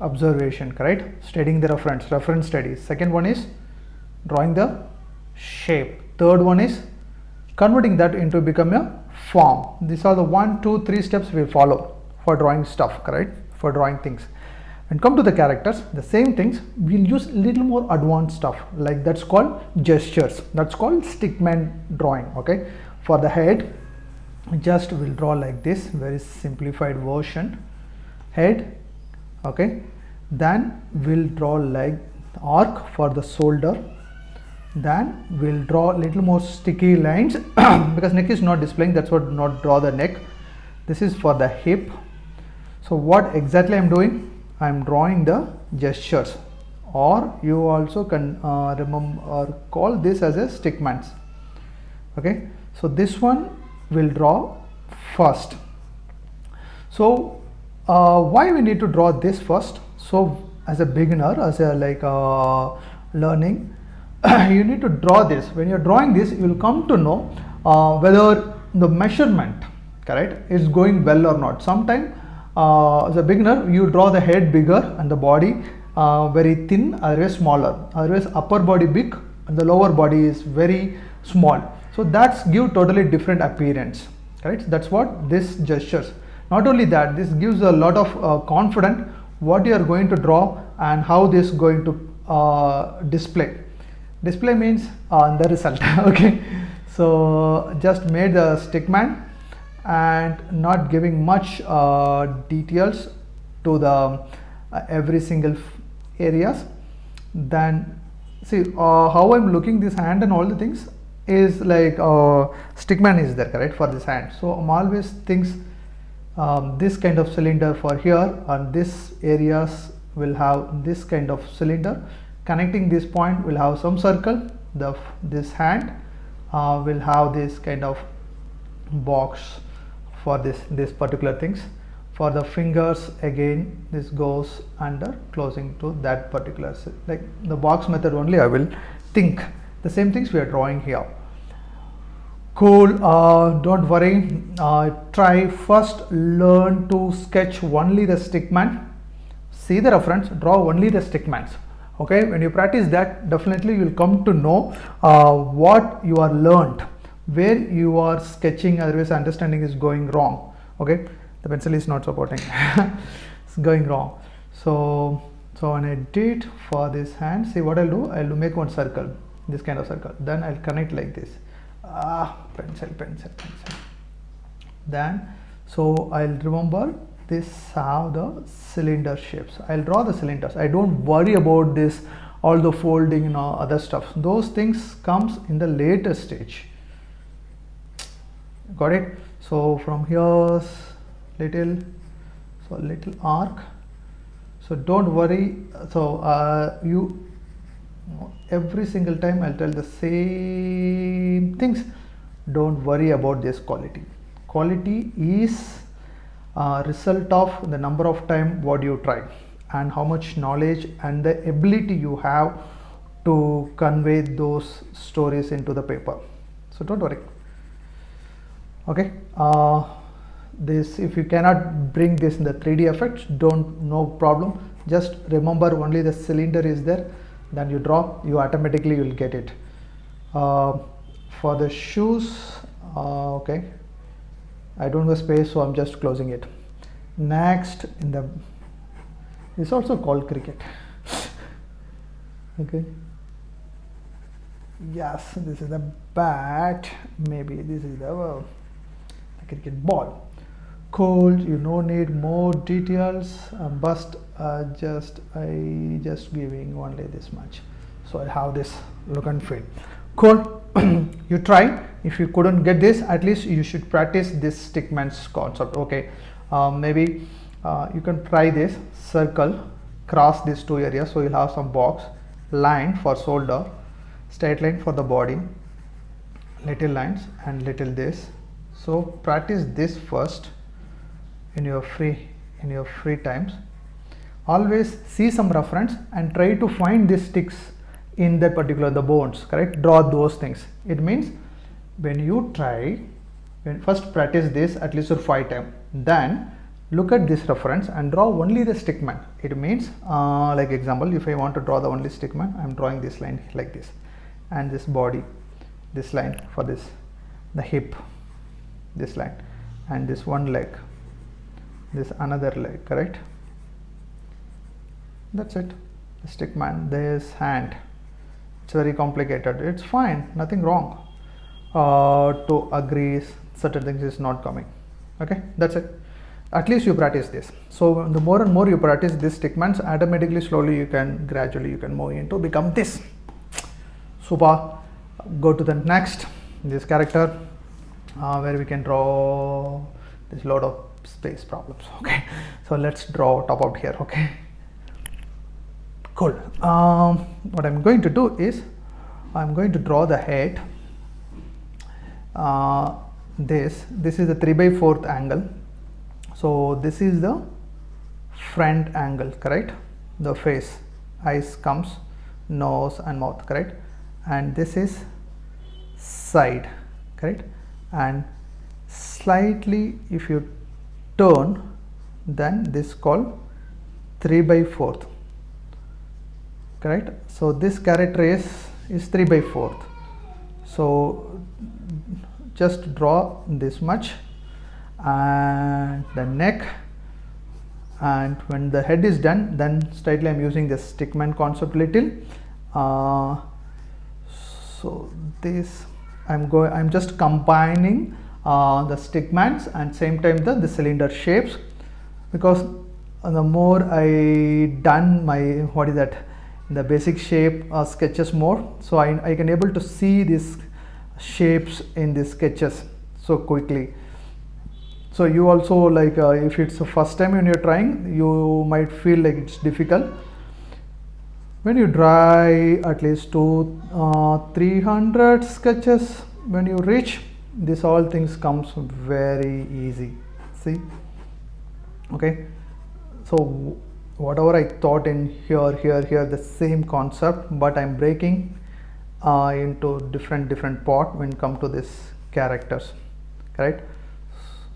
observation, correct? Studying the reference studies. Second one is drawing the shape. Third one is converting that into become a form. These are the 1, 2, 3 steps we follow for drawing stuff, correct? For drawing things. And come to the characters, the same things, we'll use little more advanced stuff, like that's called gestures. That's called stickman drawing, okay? For the head, just we'll draw like this, very simplified version. Head, okay? Then we'll draw like arc for the shoulder. Then we'll draw little more sticky lines because neck is not displaying, that's what not draw the neck. This is for the hip. So what exactly I'm doing? I'm drawing the gestures, or you also can remember or call this as a stickmans. Okay, so this one will draw first. So why we need to draw this first? So as a beginner, as a learning, you need to draw this. When you're drawing this, you will come to know whether the measurement, correct, is going well or not. Sometimes as a beginner, you draw the head bigger and the body very thin, otherwise smaller. Otherwise upper body big and the lower body is very small. So that's give totally different appearance, correct? That's what this gestures. Not only that, this gives a lot of confidence what you are going to draw and how this is going to display. Display means the result. Okay, so just made the stickman and not giving much details to the every single areas. Then see how I'm looking this hand and all the things is like stickman is there, correct, for this hand. So I'm always thinks this kind of cylinder for here, and this areas will have this kind of cylinder. Connecting this point will have some circle. This hand will have this kind of box for this particular things. For the fingers, again this goes under closing to that particular, like the box method only I will think. The same things we are drawing here. Cool, don't worry, try first learn to sketch only the stickman. See the reference, draw only the stickmans. Okay, when you practice that, definitely you will come to know what you are learned, where you are sketching, otherwise understanding is going wrong. Okay, the pencil is not supporting. It's going wrong. So when I did for this hand, see what I'll do, I'll make one circle, this kind of circle, then I'll connect like this. Pencil. Then so I'll remember this have the cylinder shapes. I'll draw the cylinders. I don't worry about this, all the folding and all other stuff. Those things comes in the later stage. Got it? So from here, little arc. So don't worry. So you every single time I'll tell the same things. Don't worry about this quality. Quality is result of the number of time what you try and how much knowledge and the ability you have to convey those stories into the paper. So don't worry. Okay, this, if you cannot bring this in the 3D effects, no problem. Just remember only the cylinder is there, then you draw, you automatically will get it. For the shoes, okay, I don't have space, so I'm just closing it. Next, it's also called cricket. Okay, yes, this is the bat, maybe this is the cricket ball. Cool, you no need more details, but I just giving only this much, so I have this look and feel. Cool. You try. If you couldn't get this, at least you should practice this stickman's concept. Okay, maybe you can try this circle, cross these two areas, so you'll have some box, line for shoulder, straight line for the body, little lines and little this. So practice this first in your free times. Always see some reference and try to find these sticks in that particular, the bones, correct? Draw those things. It means when you try, first practice this at least for 5 times, then look at this reference and draw only the stickman. It means like example, if I want to draw the only stickman, I am drawing this line like this, and this body, this line for this, the hip, this line, and this one leg, this another leg, correct? That's it. The stickman, this hand. It's very complicated. It's fine, nothing wrong. To agree certain things is not coming. Okay, that's it. At least you practice this. So the more and more you practice this stickmans, automatically slowly you can gradually you can move into become this. Super. Go to the next, this character where we can draw this lot of space problems. Okay, so let's draw top out here. Okay, cool. What I'm going to do is I'm going to draw the head. This is the 3/4 angle. So this is the front angle, correct? The face, eyes comes, nose and mouth, correct? And this is side, correct? And slightly if you turn, then this called 3/4, correct? So this character is 3/4. So just draw this much, and the neck, and when the head is done, then slightly I'm using the stickman concept little. So this I'm just combining the stickmans and same time the cylinder shapes, because the more I done my the basic shape sketches more, so I can able to see these shapes in these sketches so quickly. So you also like if it's the first time when you're trying, you might feel like it's difficult. When you draw at least 200-300 sketches, when you reach this, all things comes very easy. See, okay. So whatever I thought in here, the same concept, but I'm breaking into different part when come to this characters, correct?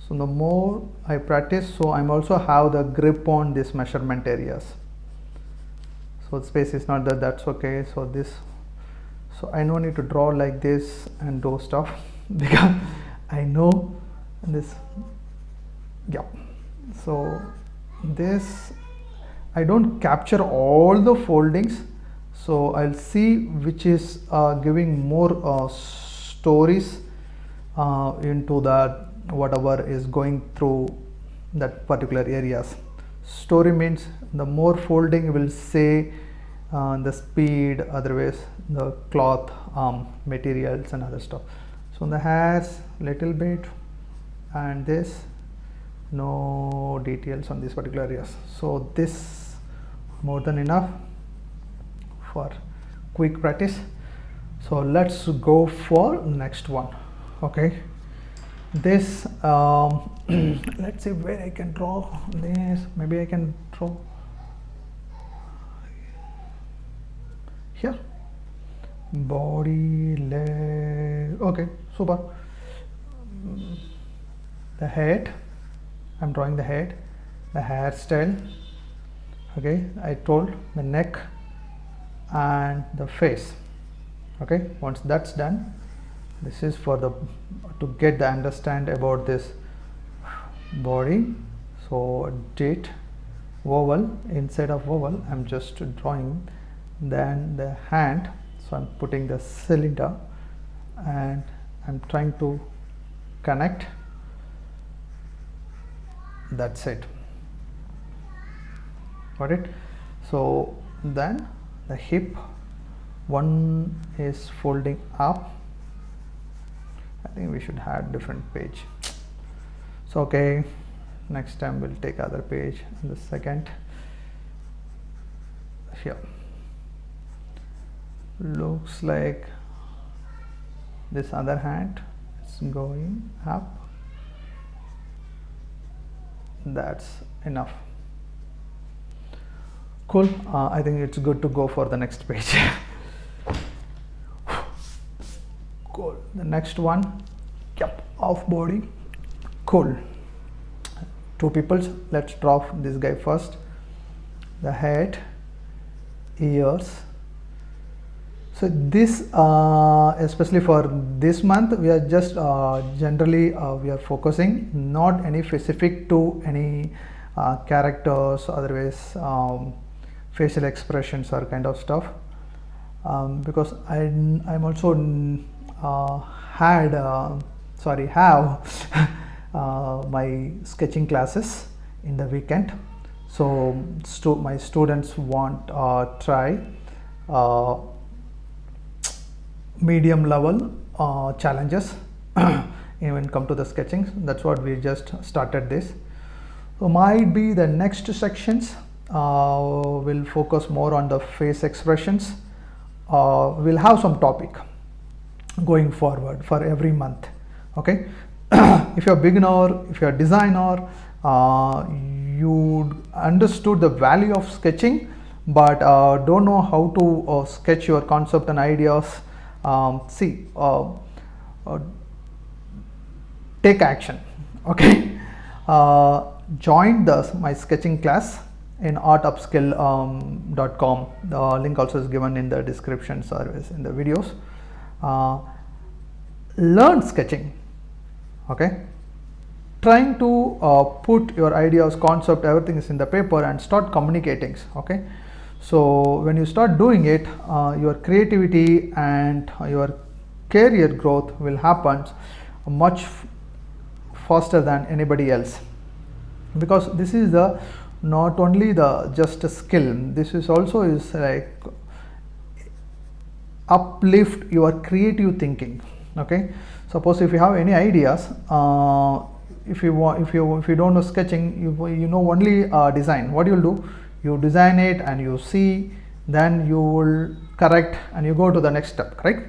So the more I practice, so I'm also have the grip on this measurement areas. So space is not that's okay. So this, so I don't need to draw like this and do stuff because I know this. Yeah, so this I don't capture all the foldings, so I'll see which is giving more stories into that whatever is going through that particular areas. Story means the more folding will say the speed, otherwise the cloth materials and other stuff. So the hairs little bit, and this no details on these particular areas. So this more than enough for quick practice. So let's go for next one. Okay, this let's see where I can draw this. Maybe I can draw here, body, leg. Okay, super. The head, I'm drawing the head, the hairstyle. Okay, I told the neck and the face. Okay, once that's done, this is for the to get the understand about this body. So date vowel, inside of vowel I'm just drawing, then the hand, so I'm putting the cylinder and I'm trying to connect. That's it, got it? So then the hip, one is folding up. I think we should have different page. So okay, next time we'll take other page. And the second here looks like this other hand is going up. That's enough. Cool. I think it's good to go for the next page. Cool. The next one, yep, off body. Cool. two peoples. Let's draw this guy first. The head, ears. So this especially for this month we are just generally we are focusing not any specific to any characters, otherwise facial expressions or kind of stuff, because I'm also have my sketching classes in the weekend. So my students want try medium level challenges even come to the sketching. That's what we just started this. So might be the next sections will focus more on the face expressions. We'll have some topic going forward for every month. Okay. If you're a beginner, if you're a designer, you understood the value of sketching but don't know how to sketch your concept and ideas, take action. Okay. Join my sketching class in artupskill.com. The link also is given in the description service in the videos. Learn sketching. Okay. Trying to put your ideas, concept, everything is in the paper and start communicating. Okay. So when you start doing it, your creativity and your career growth will happen much faster than anybody else, because this is the not only the just a skill, this is also is like uplift your creative thinking. Okay. Suppose if you have any ideas, if you don't know sketching, you know only design, what you'll do, you design it and you see, then you will correct and you go to the next step, correct?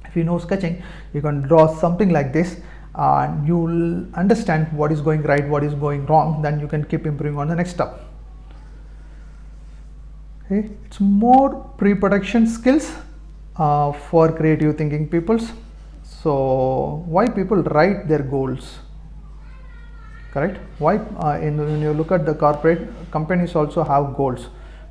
If you know sketching, you can draw something like this and you will understand what is going right, what is going wrong, then you can keep improving on the next step. Okay. It's more pre-production skills for creative thinking peoples. So why people write their goals, correct? Why when you look at the corporate companies also have goals,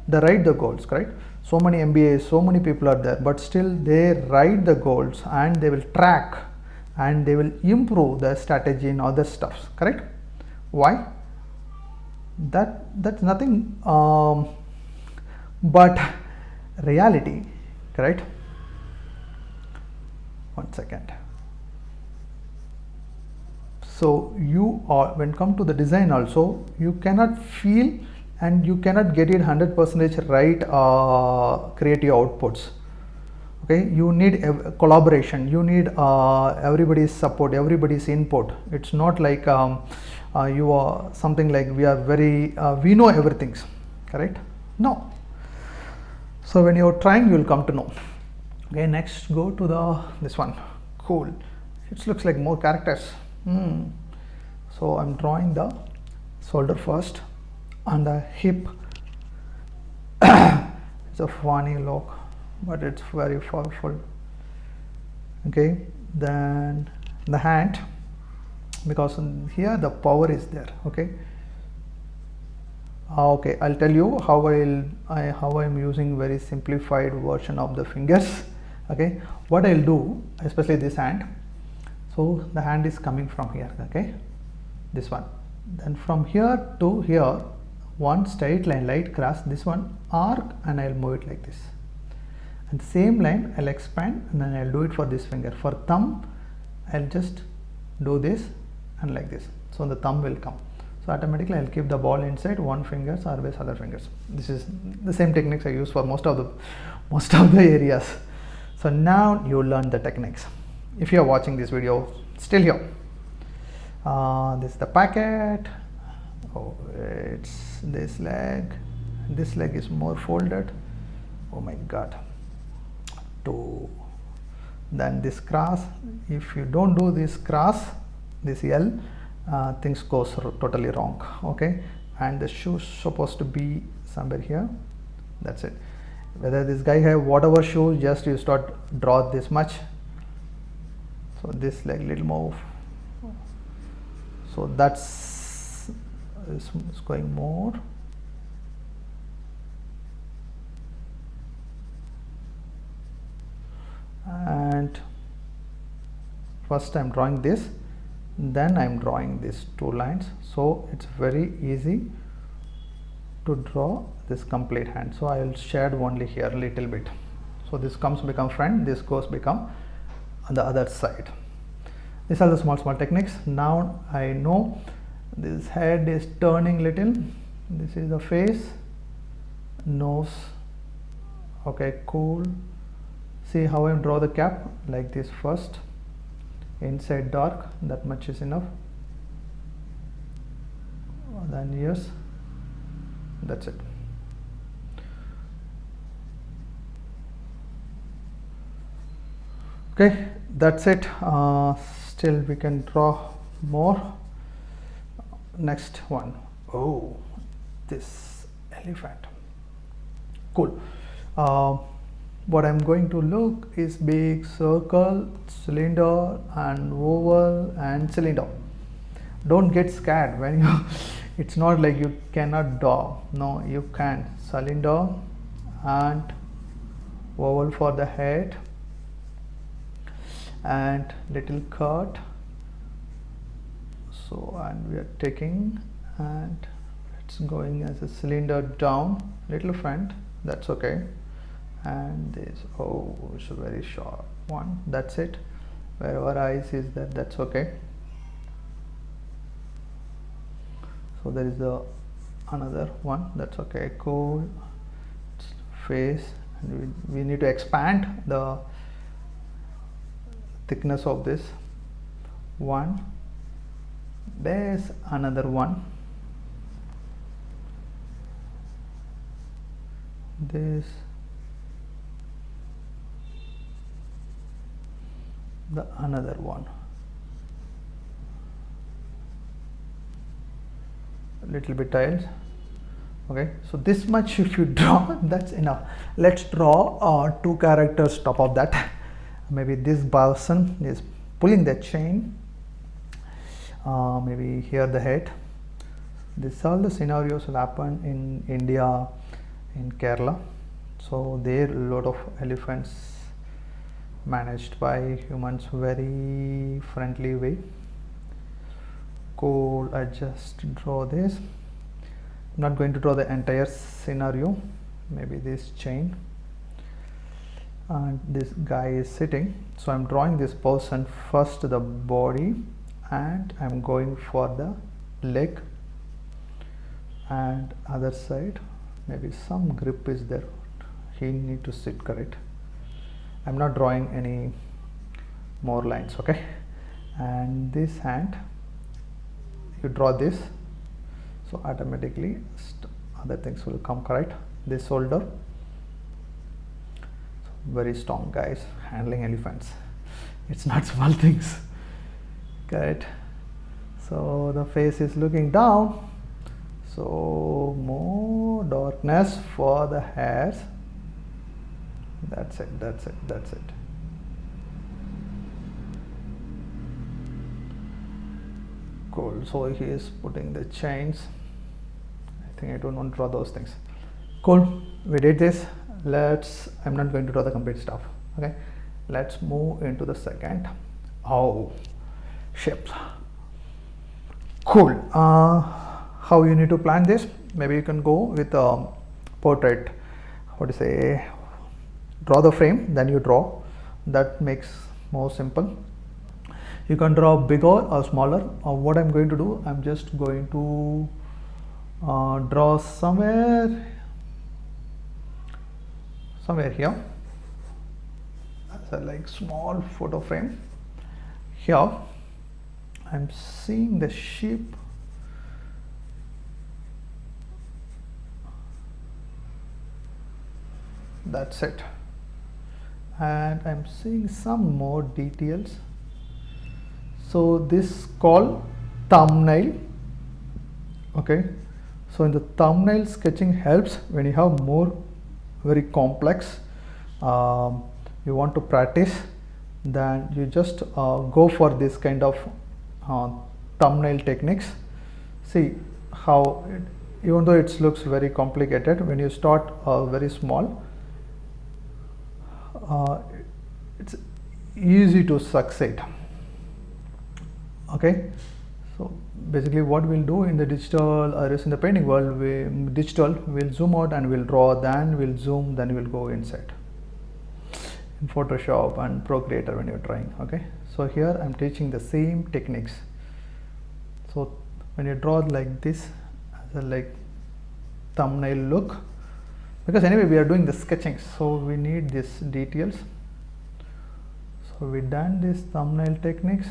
they write the goals, correct? So many MBAs, so many people are there, but still they write the goals and they will track and they will improve the strategy and other stuffs, correct? Why? That's nothing but reality, correct? One second. So you are, when come to the design also, you cannot feel and you cannot get it 100% right creative outputs. Okay, you need collaboration, you need everybody's support, everybody's input. It's not like you are something like we are very we know everything, correct? No. So when you're trying, you will come to know. Okay, next go to this one. Cool. It looks like more characters. So I'm drawing the shoulder first and the hip. It's a funny look, but it's very powerful. Okay, then the hand, because here the power is there. Okay. Okay, I'll tell you how I'm using very simplified version of the fingers. Okay, what I'll do, especially this hand. So the hand is coming from here. Okay, this one. Then from here to here, one straight line, light cross. This one arc, and I'll move it like this. And same line I'll expand, and then I'll do it for this finger. For thumb, I'll just do this and like this. So the thumb will come. So automatically I'll keep the ball inside one finger, always other fingers. This is the same techniques I use for most of the areas. So now you learn the techniques. If you are watching this video still here, this is the packet. Oh, it's this leg. This leg is more folded. Oh my God. Then this cross. If you don't do this cross, this L, things goes totally wrong. Okay, and the shoe supposed to be somewhere here. That's it. Whether this guy have whatever shoe, just you start draw this much. So this leg little move. So that's is going more. And first I'm drawing this, then I'm drawing these two lines, so it's very easy to draw this complete hand. So I will shade only here a little bit, so this comes become front, this goes become on the other side. These are the small techniques. Now I know this head is turning little, this is the face, nose. Okay, cool. See how I draw the cap like this first, inside dark, that much is enough, then ears, that's it. Okay, that's it. Still we can draw more. Next one. Oh, this elephant, cool. What I'm going to look is big circle, cylinder, and oval and cylinder. Don't get scared when you it's not like you cannot draw, no, you can. Cylinder and oval for the head and little cut. So, and we are taking and it's going as a cylinder down, little front, that's okay. And this, oh, it's a very short one, that's it. Wherever eyes is that, that's okay. So there is the another one, that's okay, cool. Face, and we need to expand the thickness of this one. There's another one, this, the another one, a little bit tiles. Okay, so this much if you draw, that's enough. Let's draw two characters top of that. Maybe this person is pulling the chain, maybe here the head. This all the scenarios will happen in India, in Kerala. So there a lot of elephants managed by humans, very friendly way. Cool, I just draw this. I'm not going to draw the entire scenario, maybe this chain, and this guy is sitting. So I'm drawing this person first, the body, and I'm going for the leg, and other side maybe some grip is there, he need to sit correct. I'm not drawing any more lines, okay. And this hand, you draw this, so automatically other things will come correct. This shoulder, very strong guys, handling elephants, it's not small things, correct. So the face is looking down, so more darkness for the hairs. That's it, that's it, that's it. Cool, so he is putting the chains. I think I don't want to draw those things. Cool, we did this. I'm not going to draw the complete stuff, okay. Let's move into the second. Oh, shapes. Cool. How you need to plan this? Maybe you can go with a portrait. What do you say? Draw the frame, then you draw. That makes more simple. You can draw bigger or smaller. What I'm going to do, I'm just going to draw somewhere here. That's a like small photo frame. Here I'm seeing the sheep. That's it. And I'm seeing some more details. So this called thumbnail. Okay. So in the thumbnail, sketching helps when you have more very complex. You want to practice, then you just go for this kind of thumbnail techniques. See, how it, even though it looks very complicated, when you start very small, it's easy to succeed. Okay, so basically what we'll do in the digital or in the painting world, we'll zoom out and we'll draw, then we'll zoom, then we'll go inside in Photoshop and Procreator when you're trying. Okay, so here I'm teaching the same techniques. So when you draw like this, as a like thumbnail look, because anyway we are doing the sketching, so we need these details. So we done this thumbnail techniques.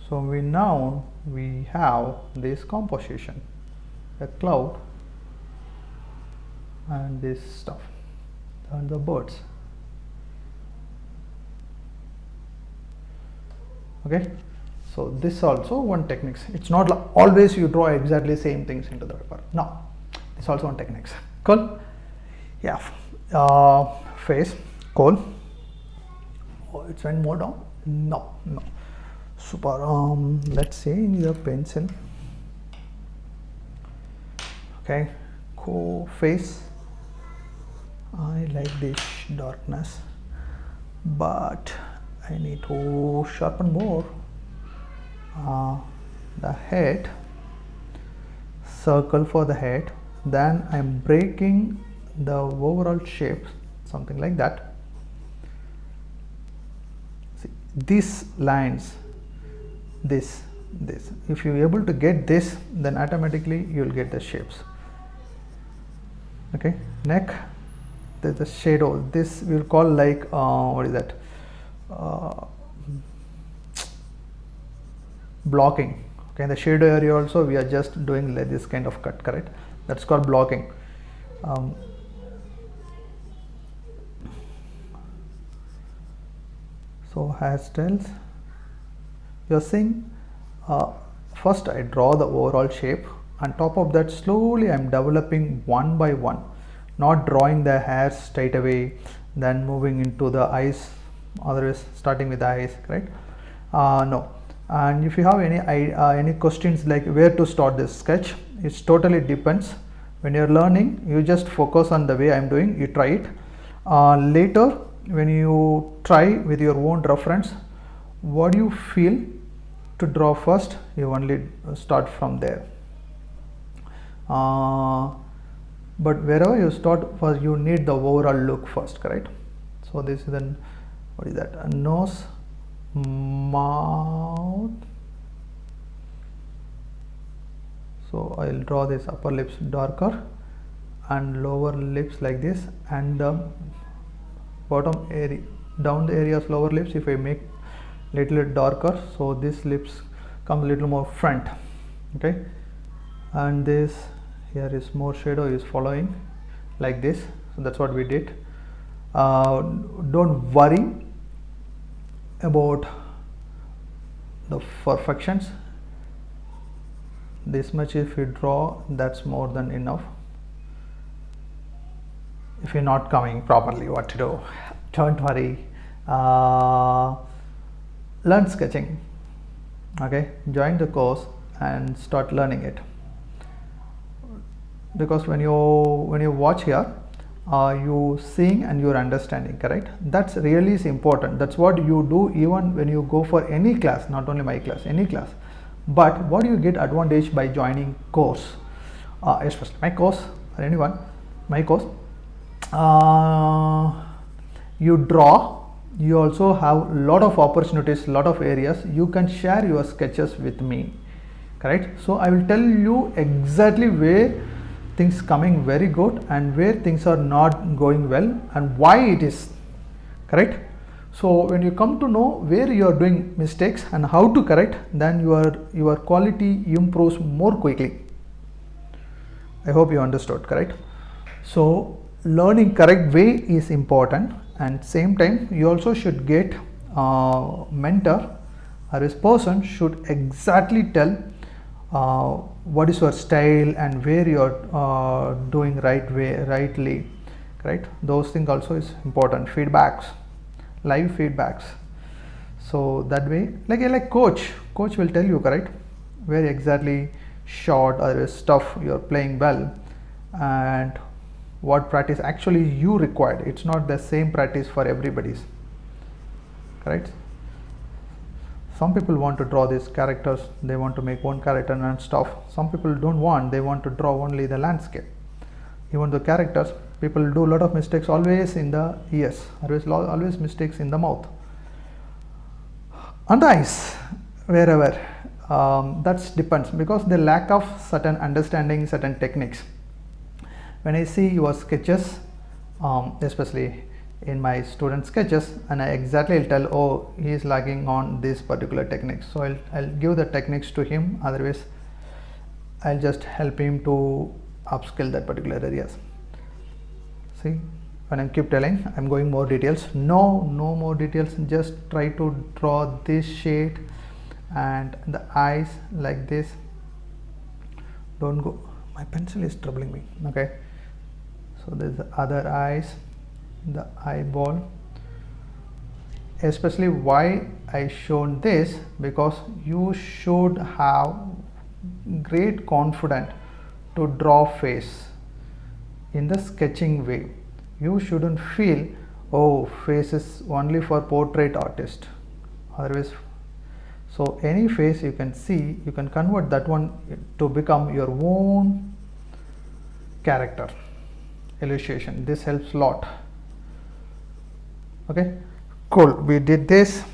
So we have this composition, a cloud and this stuff and the birds. Okay, so this also one techniques. It's not like always you draw exactly same things into the paper. No, it's also one techniques. Cool. Yeah. Face. Cool. Oh, it's went more down. No. Super. Let's say the pencil. Okay. Cool. Face. I like this darkness, but I need to sharpen more. The head, circle for the head, then I'm breaking the overall shape, something like that. See, these lines, this, if you're able to get this, then automatically you'll get the shapes. Okay, neck, there's a shadow. This we'll call like what is that? Blocking. Okay, the shadow area also we are just doing like this kind of cut, correct? That's called blocking. So hairstyles, you're seeing first I draw the overall shape, on top of that slowly I'm developing one by one, not drawing the hair straight away, then moving into the eyes, otherwise starting with the eyes, right? No. And if you have any questions like where to start this sketch, it totally depends. When you're learning, you just focus on the way I'm doing, you try it. Later when you try with your own reference, what you feel to draw first, you only start from there. But wherever you start first, you need the overall look first, correct? So this is then, what is that? A nose, mouth. So I'll draw this upper lips darker and lower lips like this, and the bottom area, down the areas lower lips, if I make little darker, so this lips come a little more front. Okay, and this here is more shadow is following like this. So that's what we did. Don't worry about the perfections. This much if you draw, that's more than enough. If you're not coming properly, what to do? Don't worry. Learn sketching. Okay, join the course and start learning it. Because when you watch here, you seeing and you're understanding, correct? That's really is important. That's what you do even when you go for any class, not only my class, any class. But what do you get advantage by joining course, especially my course or anyone, my course? You draw, you also have lot of opportunities, lot of areas you can share your sketches with me, correct? So I will tell you exactly where things coming very good and where things are not going well and why it is, correct? So when you come to know where you are doing mistakes and how to correct, then your quality improves more quickly. I hope you understood, correct? So learning correct way is important, and same time you also should get mentor, or this person should exactly tell what is your style and where you are doing rightly, correct? Those things also is important. Feedbacks, live feedbacks. So that way, like coach will tell you, correct? very exactly shot or stuff you're playing well, and what practice actually you required. It's not the same practice for everybody's, correct? Some people want to draw these characters, they want to make one character and stuff. Some people don't want, they want to draw only the landscape. Even the characters, people do a lot of mistakes always in the ears, always mistakes in the mouth, on the eyes, wherever. That depends, because they lack of certain understanding, certain techniques. When I see your sketches, especially in my student sketches, and I exactly tell, oh, he is lacking on this particular technique, so I'll give the techniques to him. Otherwise I'll just help him to upskill that particular areas. See, when I keep telling, I'm going more details. No more details, just try to draw this shade and the eyes like this. Don't go, my pencil is troubling me. Okay, so there's the other eyes, the eyeball. Especially why I shown this, because you should have great confidence to draw face in the sketching way. You shouldn't feel, oh, face is only for portrait artist. Otherwise, so any face you can see, you can convert that one to become your own character illustration. This helps a lot. Okay, cool, we did this.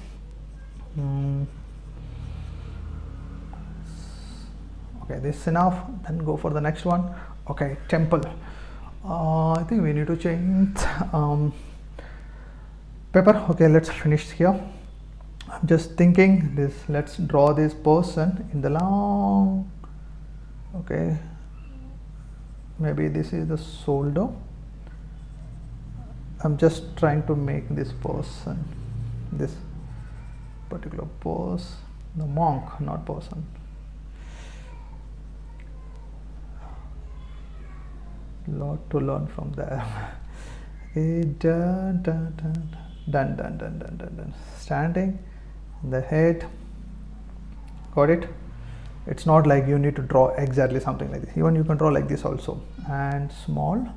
Okay, this is enough, then go for the next one. Okay, temple. I think we need to change paper. Okay, let's finish here. I'm just thinking this, let's draw this person in the long, okay, maybe this is the shoulder. I'm just trying to make this person, this particular pose, the monk, not person. Lot to learn from there. Okay, dun. Standing, the head, got it? It's not like you need to draw exactly something like this. Even you can draw like this also. And small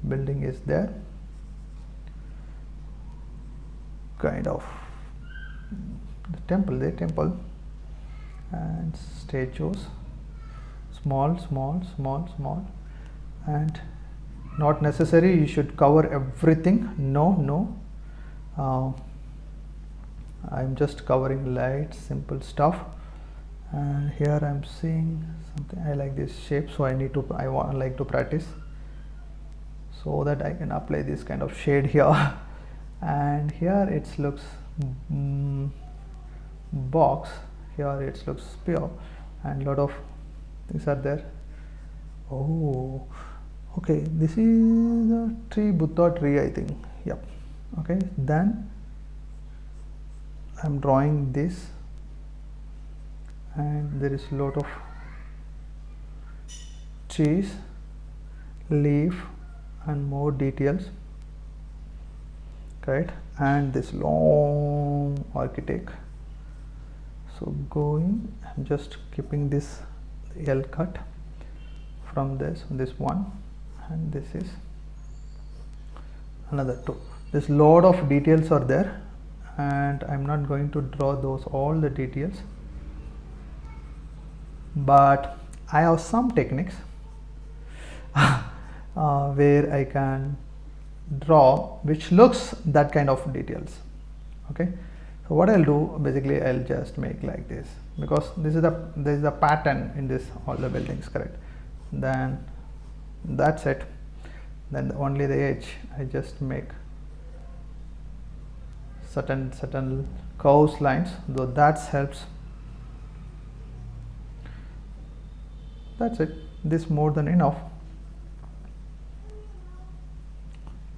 building is there, kind of the temple, and statues, small, and not necessary you should cover everything. No, I'm just covering light, simple stuff. And here I'm seeing something, I like this shape, so I like to practice so that I can apply this kind of shade here. And here it looks box, here it looks spear, and lot of things are there. Oh, okay, this is a tree, Buddha tree, I think. Yep. Okay, then I'm drawing this, and there is a lot of trees, leaf, and more details, right? And this long architect. So going, I'm just keeping this L cut from this one, and this is another two. This lot of details are there, and I'm not going to draw those all the details, but I have some techniques where I can draw which looks that kind of details. Okay, so what I'll do, basically I'll just make like this, because this is the pattern in this all the buildings, correct? Then that's it. Then only the edge I just make certain curves lines, though that helps. That's it. This more than enough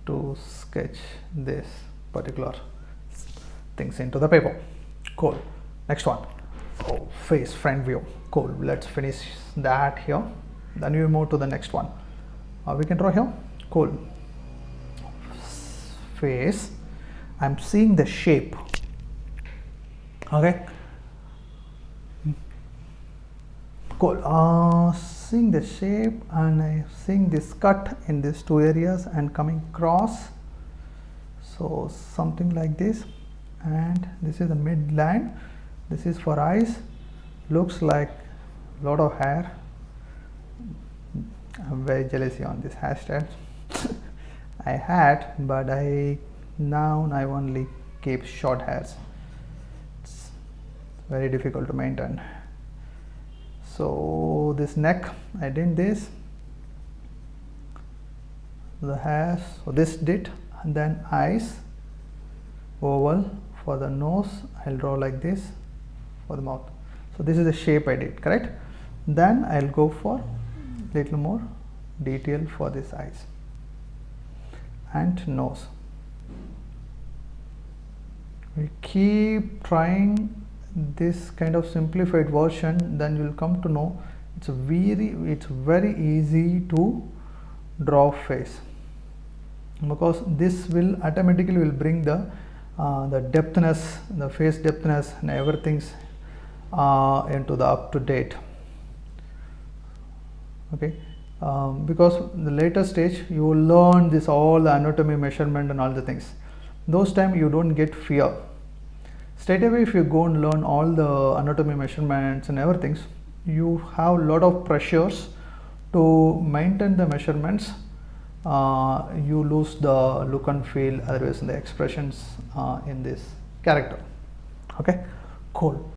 to sketch this particular things into the paper. Cool. Next one. Oh, face front view. Cool. Let's finish that here. Then we move to the next one. We can draw here. Cool. Face. I'm seeing the shape. Okay. Cool. Seeing the shape and seeing this cut in these two areas and coming cross, so something like this, and this is the midline. This is for eyes. Looks like a lot of hair. I'm very jealous on this hairstyle. I had, but now I only keep short hairs. It's very difficult to maintain. So this neck, I did this, the hairs, so this did, and then eyes, oval. For the nose, I'll draw like this. For the mouth, so this is the shape I did, correct? Then I'll go for little more detail for this eyes and nose. We keep trying this kind of simplified version, then you'll come to know it's very easy to draw face, because this will automatically bring the depthness, the face depthness and everything's into the up to date. Okay, because the later stage you will learn this all the anatomy, measurement and all the things. Those time you don't get fear. Straight away if you go and learn all the anatomy, measurements and everything, you have a lot of pressures to maintain the measurements. You lose the look and feel, otherwise the expressions in this character. Okay, cool.